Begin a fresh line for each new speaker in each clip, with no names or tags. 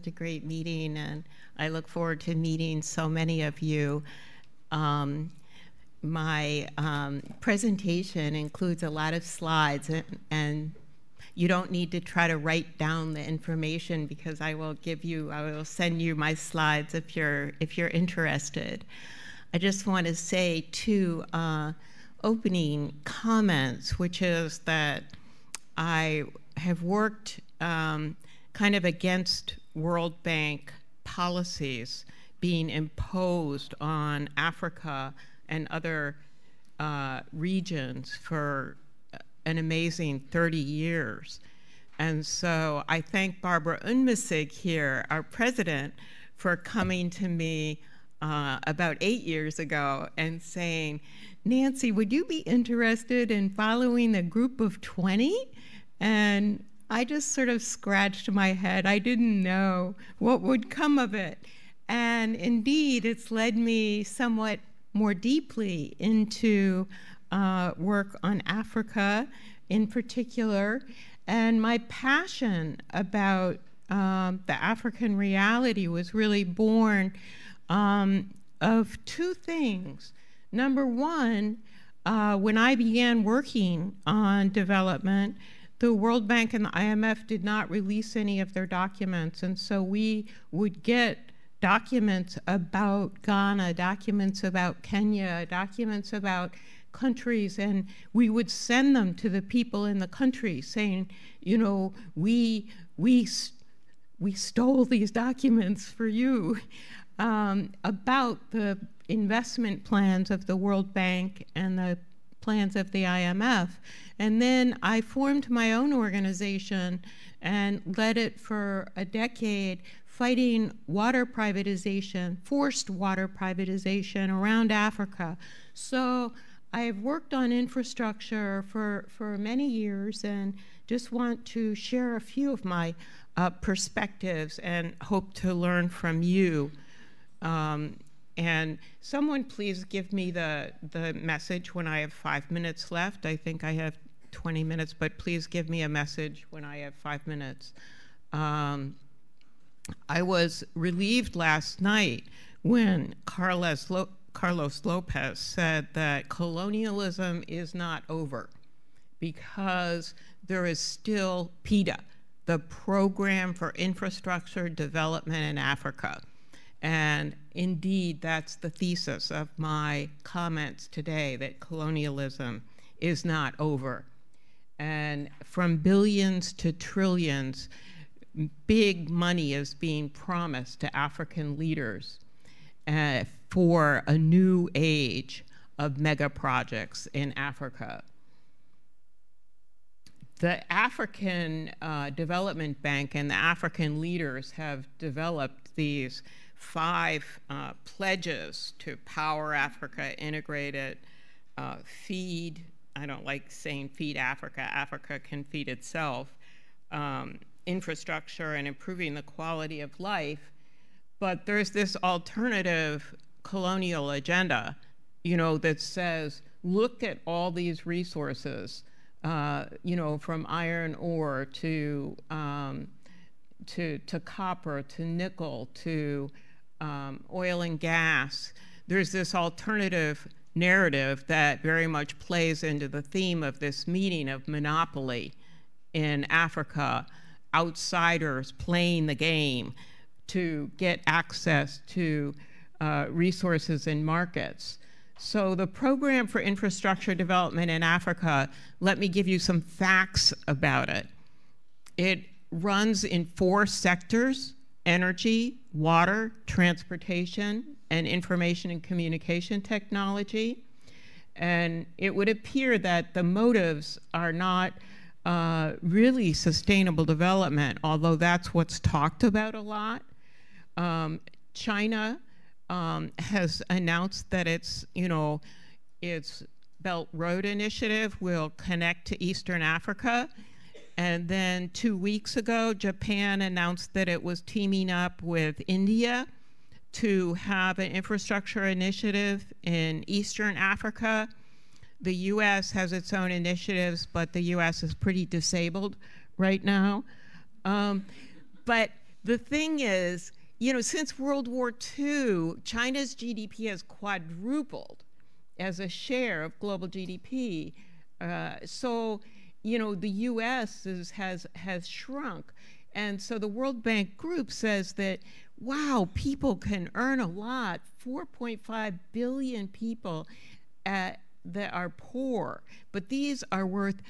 such a great meeting, and I look forward to meeting so many of you. My presentation includes a lot of slides, and you don't need to try to write down the information because I will send you my slides if you're interested. I just want to say two opening comments, which is that I have worked kind of against World Bank policies being imposed on Africa and other regions for an amazing 30 years. And so I thank Barbara Unmissig here, our president, for coming to me about 8 years ago and saying, Nancy, would you be interested in following the group of 20? And I just sort of scratched my head. I didn't know what would come of it. And indeed, it's led me somewhat more deeply into work on Africa in particular. And my passion about the African reality was really born of two things. Number one, when I began working on development, the World Bank and the IMF did not release any of their documents. And so we would get documents about Ghana, documents about Kenya, documents about countries, and we would send them to the people in the country saying, you know, we stole these documents for you about the investment plans of the World Bank and the plans of the IMF. And then I formed my own organization and led it for a decade, fighting water privatization, forced water privatization around Africa. So I've worked on infrastructure for many years and just want to share a few of my perspectives and hope to learn from you. And someone please give me the message when I have 5 minutes left. I think I have 20 minutes, but please give me a message when I have 5 minutes. I was relieved last night when Carlos Lopez said that colonialism is not over because there is still PIDA, the Program for Infrastructure Development in Africa. And indeed, that's the thesis of my comments today, that colonialism is not over. And from billions to trillions, big money is being promised to African leaders for a new age of mega projects in Africa. The African Development Bank and the African leaders have developed these 5 pledges to power Africa, integrate it, feed, I don't like saying feed Africa, Africa can feed itself, infrastructure and improving the quality of life. But there's this alternative colonial agenda, you know, that says, look at all these resources, you know, from iron ore to copper, to nickel, to oil and gas. There's this alternative narrative that very much plays into the theme of this meeting of monopoly in Africa, outsiders playing the game to get access to resources and markets. So the Program for Infrastructure Development in Africa, let me give you some facts about it. It runs in 4 sectors: energy, water, transportation, and information and communication technology. And it would appear that the motives are not really sustainable development, although that's what's talked about a lot. China has announced that its Belt Road Initiative will connect to Eastern Africa. And then 2 weeks ago, Japan announced that it was teaming up with India to have an infrastructure initiative in Eastern Africa. The US has its own initiatives, but the US is pretty disabled right now. But the thing is, since World War II, China's GDP has quadrupled as a share of global GDP. So, the U.S. has shrunk. And so the World Bank Group says that, wow, people can earn a lot. 4.5 billion people that are poor, but these are worth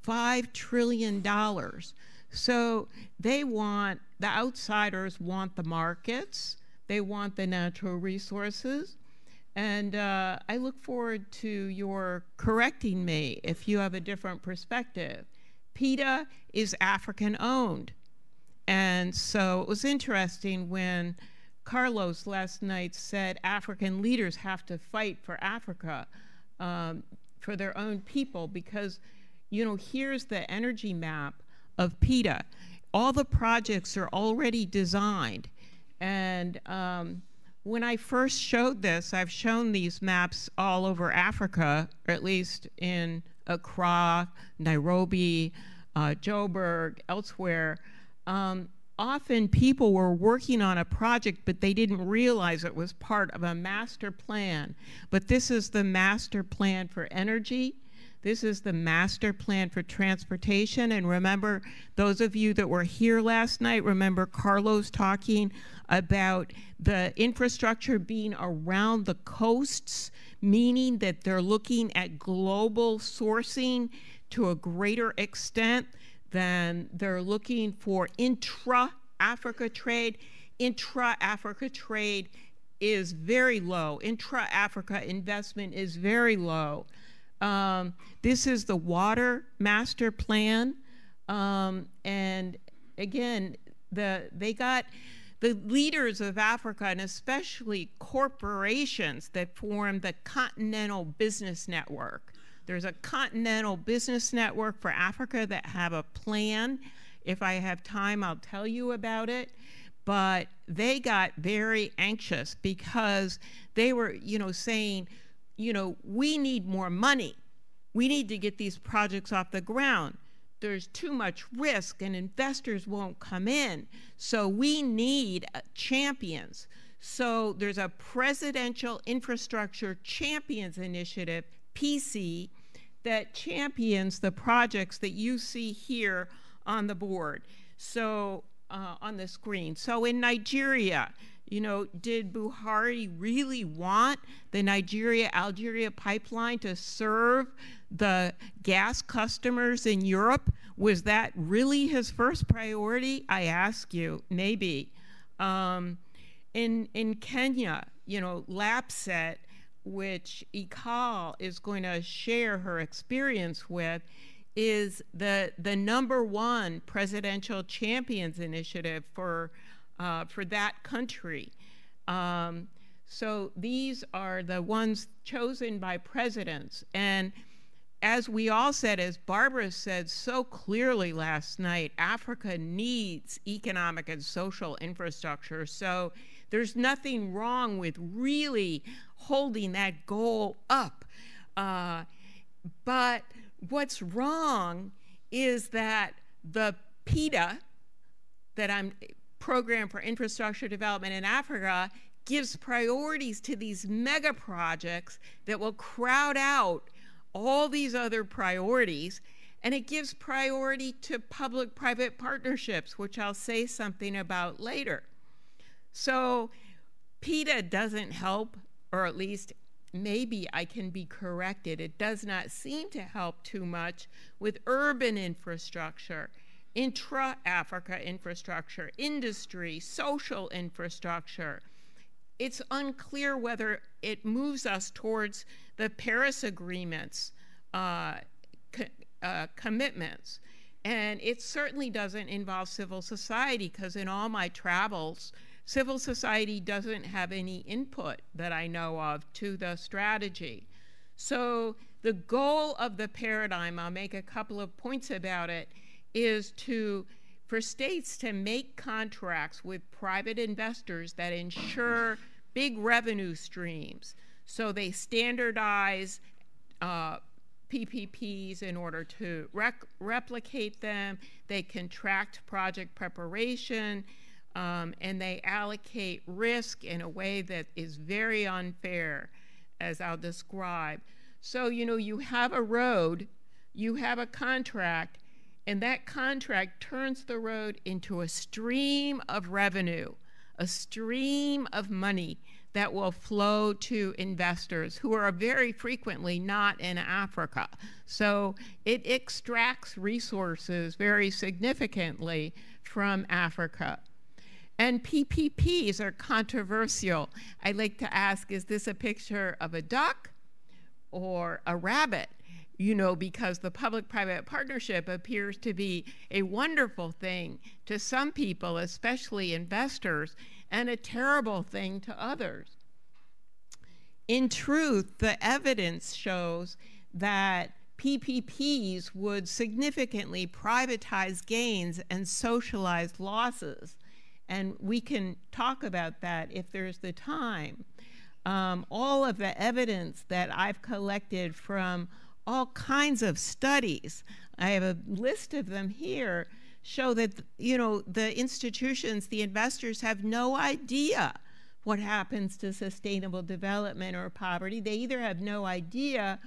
$5 trillion. So the outsiders want the markets, they want the natural resources, and I look forward to your correcting me if you have a different perspective. PETA is African owned. And so it was interesting when Carlos last night said African leaders have to fight for Africa, for their own people, because, here's the energy map of PETA. All the projects are already designed. And when I first showed this, I've shown these maps all over Africa, or at least in Accra, Nairobi, Joburg, elsewhere. Often people were working on a project, but they didn't realize it was part of a master plan. But this is the master plan for energy. This is the master plan for transportation. And remember, those of you that were here last night, remember Carlos talking about the infrastructure being around the coasts, meaning that they're looking at global sourcing to a greater extent than they're looking for intra-Africa trade. Intra-Africa trade is very low. Intra-Africa investment is very low. This is the water master plan. And again, they got the leaders of Africa, and especially corporations that form the Continental Business Network. There's a Continental Business Network for Africa that have a plan. If I have time, I'll tell you about it. But they got very anxious because they were, saying, we need more money. We need to get these projects off the ground. There's too much risk and investors won't come in. So we need champions. So there's a Presidential Infrastructure Champions Initiative, PC, that champions the projects that you see here on the board. So on the screen. So in Nigeria, did Buhari really want the Nigeria-Algeria pipeline to serve the gas customers in Europe? Was that really his first priority? I ask you, maybe. In Kenya, LAPSET, which Ikal is going to share her experience with, is the #1 Presidential Champions Initiative for that country. So these are the ones chosen by presidents. And as we all said, as Barbara said so clearly last night, Africa needs economic and social infrastructure. So there's nothing wrong with really holding that goal up. But what's wrong is that the PETA, Program for Infrastructure Development in Africa, gives priorities to these mega projects that will crowd out all these other priorities, and it gives priority to public-private partnerships, which I'll say something about later. So PETA doesn't help, or at least maybe I can be corrected. It does not seem to help too much with urban infrastructure, intra-Africa infrastructure, industry, social infrastructure. It's unclear whether it moves us towards the Paris Agreement's commitments. And it certainly doesn't involve civil society, because in all my travels, civil society doesn't have any input that I know of to the strategy. So the goal of the paradigm, I'll make a couple of points about it, is for states to make contracts with private investors that ensure big revenue streams. So they standardize PPPs in order to replicate them. They contract project preparation. and they allocate risk in a way that is very unfair, as I'll describe. So, you know, you have a road, you have a contract, and that contract turns the road into a stream of revenue, a stream of money that will flow to investors who are very frequently not in Africa. So it extracts resources very significantly from Africa. And PPPs are controversial. I like to ask, is this a picture of a duck or a rabbit? You know, because the public-private partnership appears to be a wonderful thing to some people, especially investors, and a terrible thing to others. In truth, the evidence shows that PPPs would significantly privatize gains and socialize losses. And we can talk about that if there's the time. All of the evidence that I've collected from all kinds of studies, I have a list of them here, show that, you know, the institutions, the investors have no idea what happens to sustainable development or poverty. They either have no idea,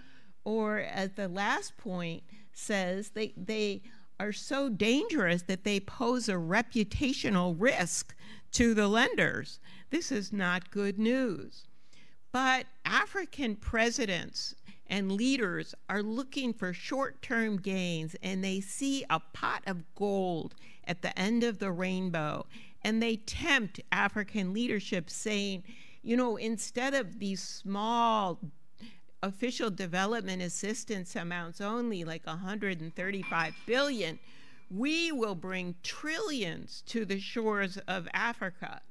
or as the last point says, they are so dangerous that they pose a reputational risk to the lenders. This is not good news. But African presidents and leaders are looking for short-term gains, and they see a pot of gold at the end of the rainbow, and they tempt African leadership saying, you know, instead of these small official development assistance amounts only, like 135 billion, we will bring trillions to the shores of Africa.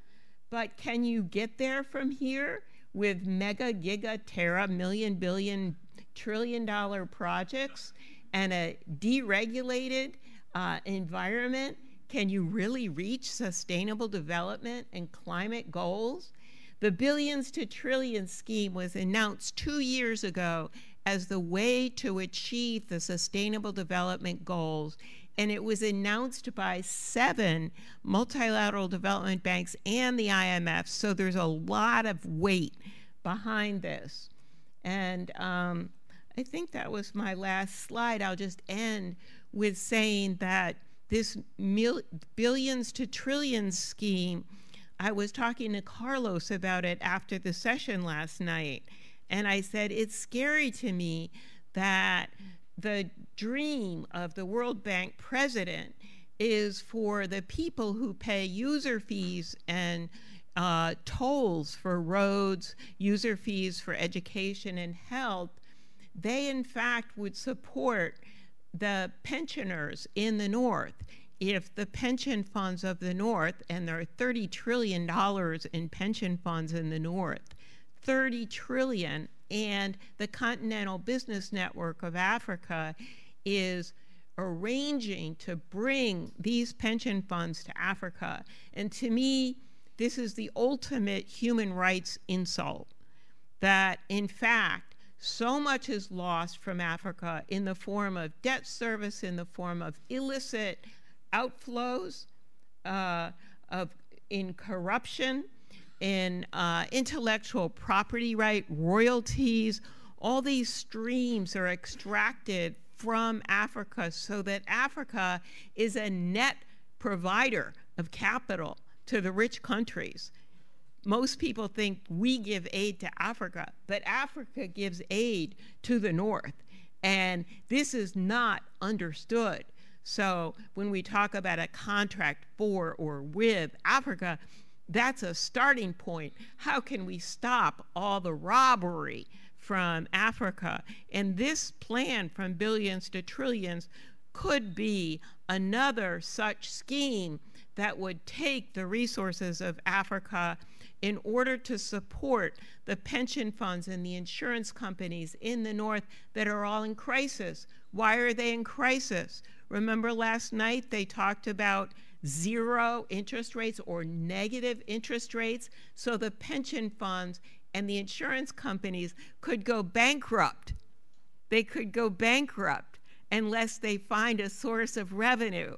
But can you get there from here with mega, giga, tera, million, billion, trillion-dollar projects and a deregulated environment? Can you really reach sustainable development and climate goals? The billions to trillions scheme was announced 2 years ago as the way to achieve the sustainable development goals, and it was announced by 7 multilateral development banks and the IMF, so there's a lot of weight behind this. And I think that was my last slide. I'll just end with saying that this billions to trillions scheme, I was talking to Carlos about it after the session last night, and I said, it's scary to me that the dream of the World Bank president is for the people who pay user fees and tolls for roads, user fees for education and health. They, in fact, would support the pensioners in the North if the pension funds of the North, and there are $30 trillion in pension funds in the North, 30 trillion, and the Continental Business Network of Africa is arranging to bring these pension funds to Africa. And to me, this is the ultimate human rights insult, that in fact, so much is lost from Africa in the form of debt service, in the form of illicit outflows, in corruption, in intellectual property right, royalties. All these streams are extracted from Africa so that Africa is a net provider of capital to the rich countries. Most people think we give aid to Africa, but Africa gives aid to the North, and this is not understood. So when we talk about a contract for or with Africa, that's a starting point. How can we stop all the robbery from Africa? And this plan from billions to trillions could be another such scheme that would take the resources of Africa in order to support the pension funds and the insurance companies in the North that are all in crisis. Why are they in crisis? Remember last night they talked about 0 interest rates or negative interest rates, so the pension funds and the insurance companies could go bankrupt. They could go bankrupt unless they find a source of revenue.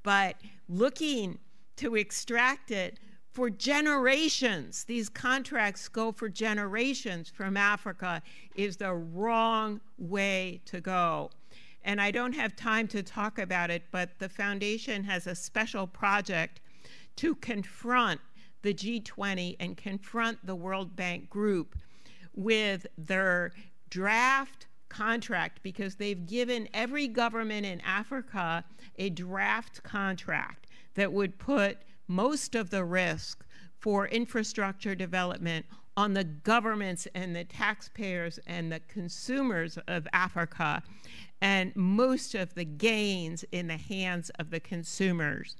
But looking to extract it for generations. These contracts go for generations from Africa is the wrong way to go. And I don't have time to talk about it, but the foundation has a special project to confront the G20 and confront the World Bank Group with their draft contract, because they've given every government in Africa a draft contract that would put most of the risk for infrastructure development on the governments and the taxpayers and the consumers of Africa, and most of the gains in the hands of the consumers.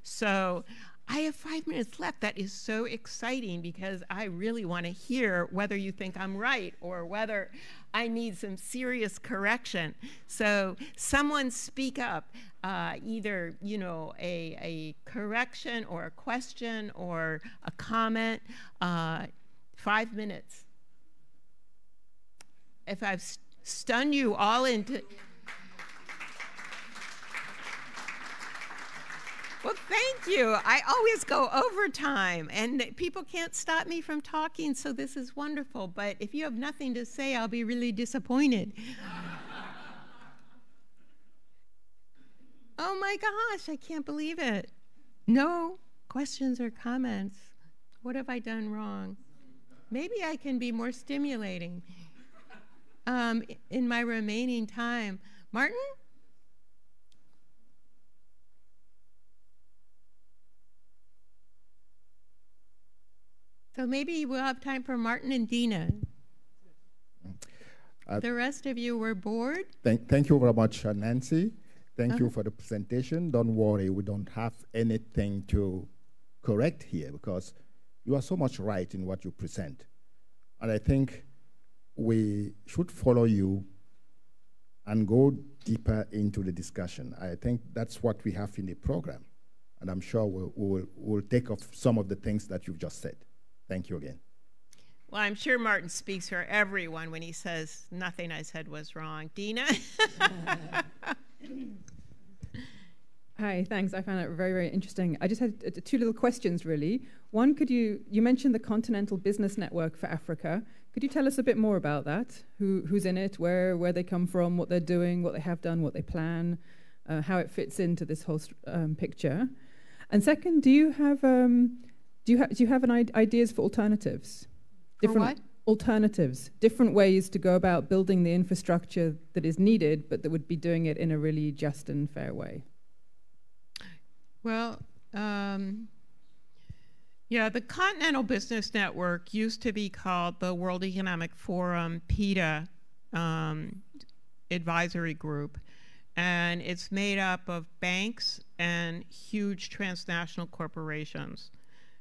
So I have 5 minutes left. That is so exciting, because I really want to hear whether you think I'm right or whether I need some serious correction. So someone speak up, either a correction or a question or a comment. 5 minutes. If I've stunned you all into... Well, thank you. I always go overtime, and people can't stop me from talking, so this is wonderful. But if you have nothing to say, I'll be really disappointed. Oh my gosh, I can't believe it. No questions or comments. What have I done wrong? Maybe I can be more stimulating in my remaining time. Martin? So maybe we'll have time for Martin and Dina. The rest of you were bored?
Thank you very much, Nancy. Thank you for the presentation. Don't worry, we don't have anything to correct here, because you are so much right in what you present. And I think we should follow you and go deeper into the discussion. I think that's what we have in the program. And I'm sure we'll take off some of the things that you've just said. Thank you again.
Well, I'm sure Martin speaks for everyone when he says nothing I said was wrong. Dina?
Hi, thanks. I found it very, very interesting. I just had two little questions, really. One, you mentioned the Continental Business Network for Africa. Could you tell us a bit more about that? Who's in it, where they come from, what they're doing, what they have done, what they plan, how it fits into this whole picture? And second, do you have ideas for alternatives?
For what?
Alternatives, different ways to go about building the infrastructure that is needed, but that would be doing it in a really just and fair way.
Well, yeah, the Continental Business Network used to be called the World Economic Forum PETA Advisory Group, and it's made up of banks and huge transnational corporations.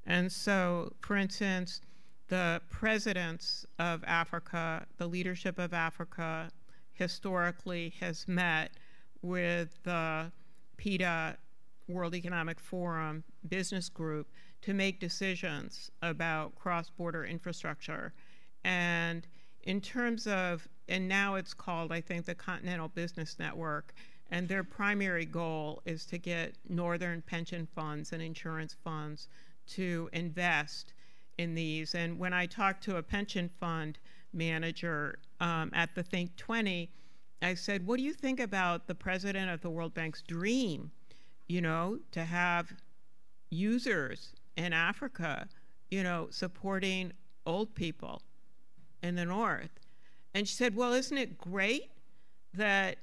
And so, for instance, the presidents of Africa, the leadership of Africa, historically has met with the PETA World Economic Forum business group to make decisions about cross-border infrastructure. And in terms of, and now it's called, I think, the Continental Business Network, and their primary goal is to get northern pension funds and insurance funds to invest in these. And when I talked to a pension fund manager at the Think 20, I said, what do you think about the president of the World Bank's dream, to have users in Africa, supporting old people in the north? And she said, well, isn't it great that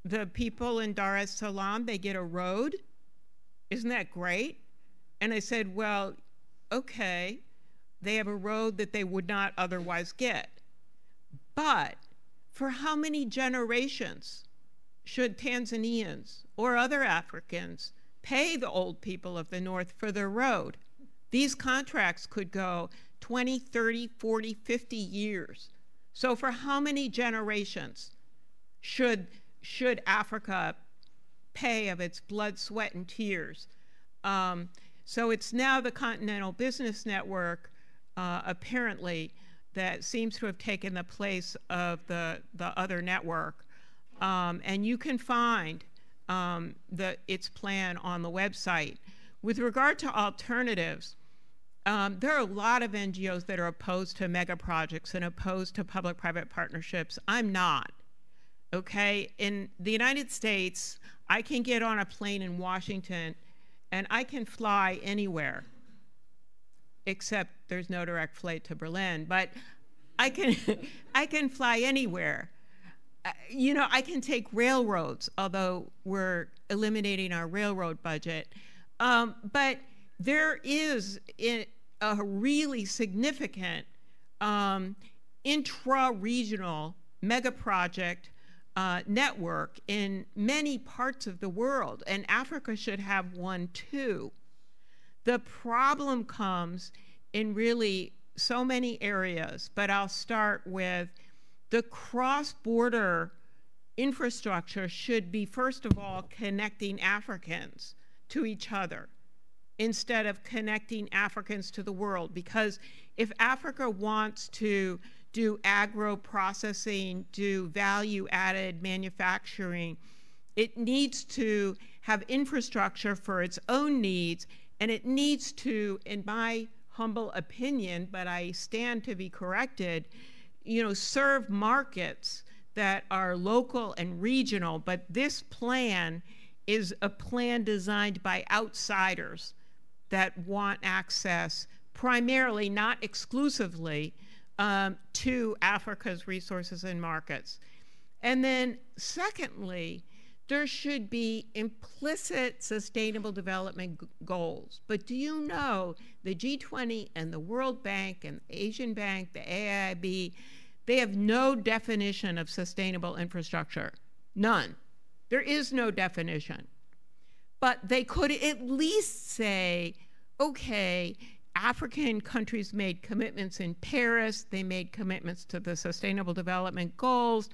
the people in Dar es Salaam, they get a road? Isn't that great? And I said, well, okay, they have a road that they would not otherwise get. But for how many generations should Tanzanians or other Africans pay the old people of the North for their road? These contracts could go 20, 30, 40, 50 years. So for how many generations should Africa pay of its blood, sweat, and tears? So it's now the Continental Business Network, apparently, that seems to have taken the place of the other network. And you can find its plan on the website, with regard to alternatives, there are a lot of NGOs that are opposed to mega projects and opposed to public-private partnerships. I'm not. Okay? In the United States, I can get on a plane in Washington and I can fly anywhere, except there's no direct flight to Berlin, but I can fly anywhere. You know, I can take railroads, although we're eliminating our railroad budget. But there is a really significant intra-regional mega project network in many parts of the world, and Africa should have one too. The problem comes in really so many areas, but I'll start with the cross-border infrastructure should be, first of all, connecting Africans to each other instead of connecting Africans to the world. Because if Africa wants to do agro-processing, do value-added manufacturing, it needs to have infrastructure for its own needs, and it needs to, in my humble opinion, but I stand to be corrected, you know, serve markets that are local and regional. But this plan is a plan designed by outsiders that want access primarily, not exclusively, to Africa's resources and markets. And then secondly, there should be implicit sustainable development goals. But do you know the G20 and the World Bank and the Asian Bank, the AIIB, they have no definition of sustainable infrastructure. None. There is no definition. But they could at least say, okay, African countries made commitments in Paris, they made commitments to the Sustainable Development Goals,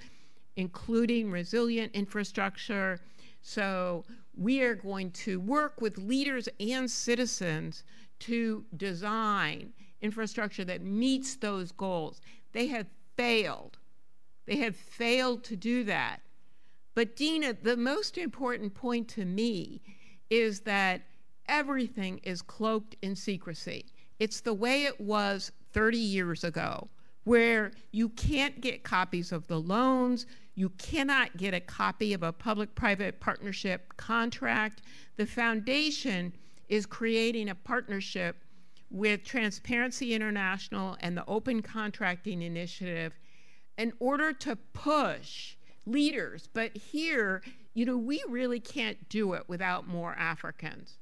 including resilient infrastructure. So we are going to work with leaders and citizens to design infrastructure that meets those goals. They have failed. They have failed to do that. But Dina, the most important point to me is that everything is cloaked in secrecy. It's the way it was 30 years ago, where you can't get copies of the loans, you cannot get a copy of a public-private partnership contract. The foundation is creating a partnership with Transparency International and the Open Contracting Initiative in order to push leaders. But here, you know, we really can't do it without more Africans.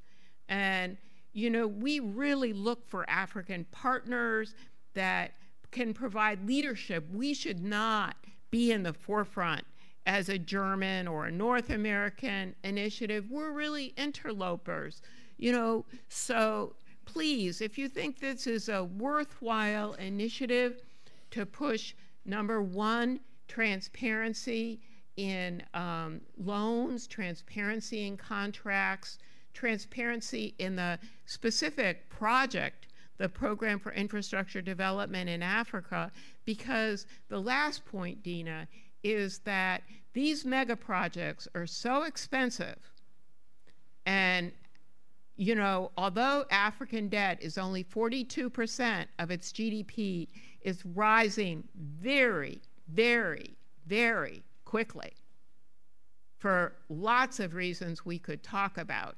And, you know, we really look for African partners that can provide leadership. We should not be in the forefront as a German or a North American initiative. We're really interlopers, you know. So please, if you think this is a worthwhile initiative to push, number one, transparency in loans, transparency in contracts, transparency in the specific project, the Program for Infrastructure Development in Africa, because the last point, Dina, is that these mega projects are so expensive. And, you know, although African debt is only 42% of its GDP, is rising very, very, very quickly for lots of reasons we could talk about.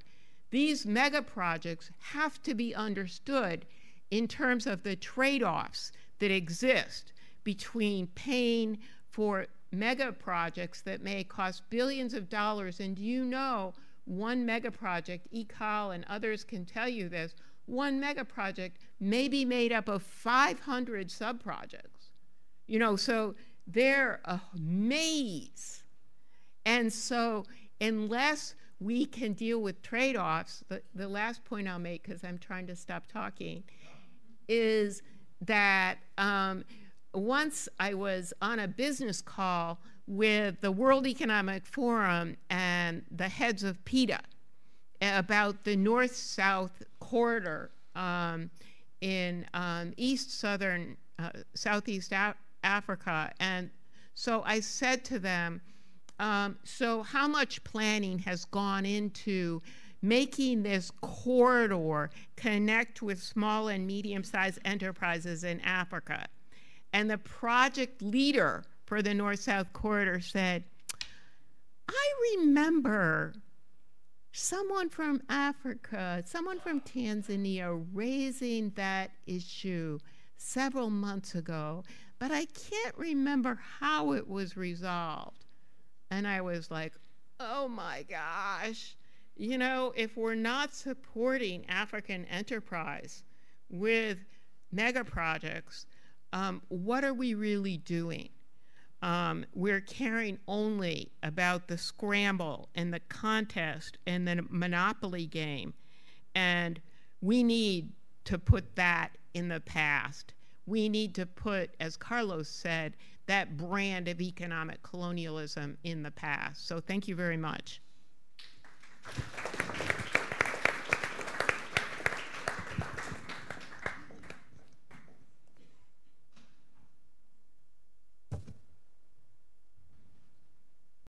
These mega projects have to be understood in terms of the trade-offs that exist between paying for mega projects that may cost billions of dollars. And do you know, one mega project, ECOL and others can tell you this, one mega project may be made up of 500 sub-projects. You know, so they're a maze. And so unless we can deal with trade-offs, the last point I'll make, because I'm trying to stop talking, is that once I was on a business call with the World Economic Forum and the heads of PETA about the north-south corridor in Southeast Africa. And so I said to them, so how much planning has gone into making this corridor connect with small and medium-sized enterprises in Africa. And the project leader for the North-South Corridor said, I remember someone from Africa, someone from Tanzania raising that issue several months ago, but I can't remember how it was resolved. And I was like, oh my gosh, you know, if we're not supporting African enterprise with mega projects, what are we really doing? We're caring only about the scramble and the contest and the monopoly game. And we need to put that in the past. We need to put, as Carlos said, that brand of economic colonialism in the past. So thank you very much.